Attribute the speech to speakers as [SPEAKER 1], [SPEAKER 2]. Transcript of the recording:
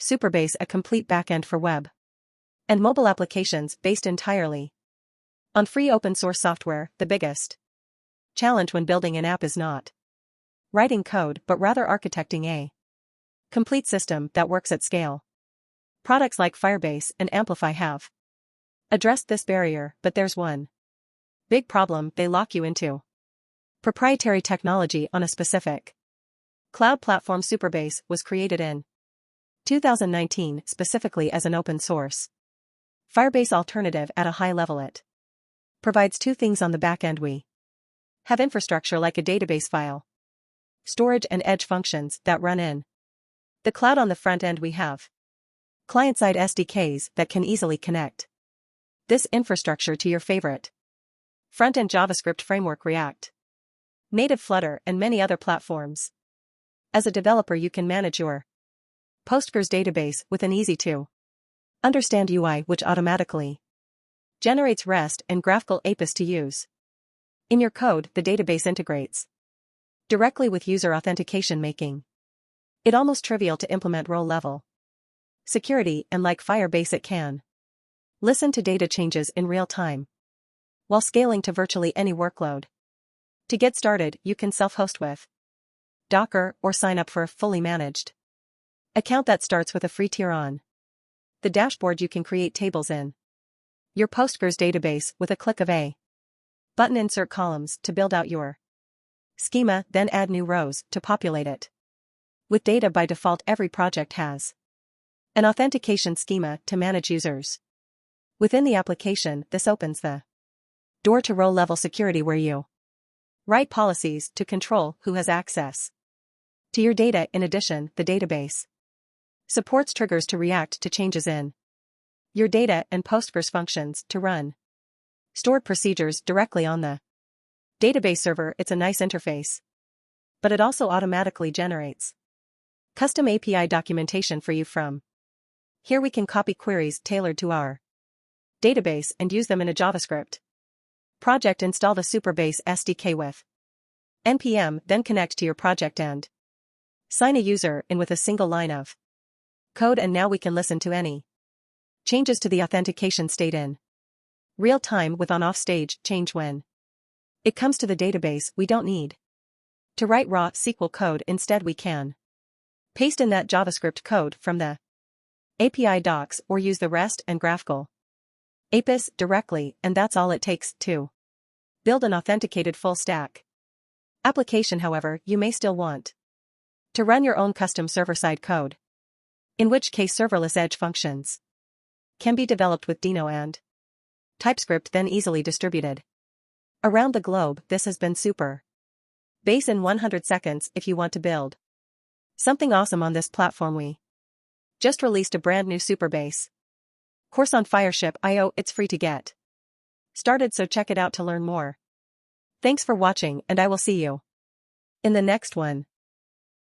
[SPEAKER 1] Supabase, a complete backend for web and mobile applications based entirely on free open source software. The biggest challenge when building an app is not writing code but rather architecting a complete system that works at scale. Products like Firebase and Amplify have addressed this barrier, but there's one big problem: they lock you into proprietary technology on a specific cloud platform. Supabase was created in 2019 specifically as an open source Firebase alternative at a high level. It provides two things on the back end. We have infrastructure like a database, file storage, and edge functions that run in the cloud. On the front end, we have client-side SDKs that can easily connect this infrastructure to your favorite front-end JavaScript framework, React, native, Flutter, and many other platforms. As a developer, you can manage your Postgres database with an easy-to-understand UI which automatically generates REST and graphical APIs to use in your code. The database integrates directly with user authentication, making it almost trivial to implement role-level security, and like Firebase, it can listen to data changes in real time while scaling to virtually any workload. To get started, you can self-host with Docker or sign up for a fully managed account that starts with a free tier. On the dashboard, you can create tables in your Postgres database with a click of a button, insert columns to build out your schema, then add new rows to populate it with data. By default, every project has an authentication schema to manage users within the application. This opens the door to row-level security, where you write policies to control who has access to your data. In addition, the database supports triggers to react to changes in your data and Postgres functions to run stored procedures directly on the database server. It's a nice interface, but it also automatically generates custom API documentation for you. From here, we can copy queries tailored to our database and use them in a JavaScript project. Install the Supabase SDK with npm, then connect to your project and sign a user in with a single line of code. And now we can listen to any changes to the authentication state in real time with on-off stage change. When it comes to the database, we don't need to write raw SQL code. Instead, we can paste in that JavaScript code from the API docs or use the REST and graphical APIs directly, and that's all it takes to build an authenticated full-stack application. However, you may still want to run your own custom server-side code, in which case serverless edge functions can be developed with Dino and TypeScript, then easily distributed around the globe. This has been Supabase in 100 seconds. If you want to build something awesome on this platform, we just released a brand new Supabase course on Fireship.io. It's free to get started, so check it out to learn more. Thanks for watching, and I will see you in the next one.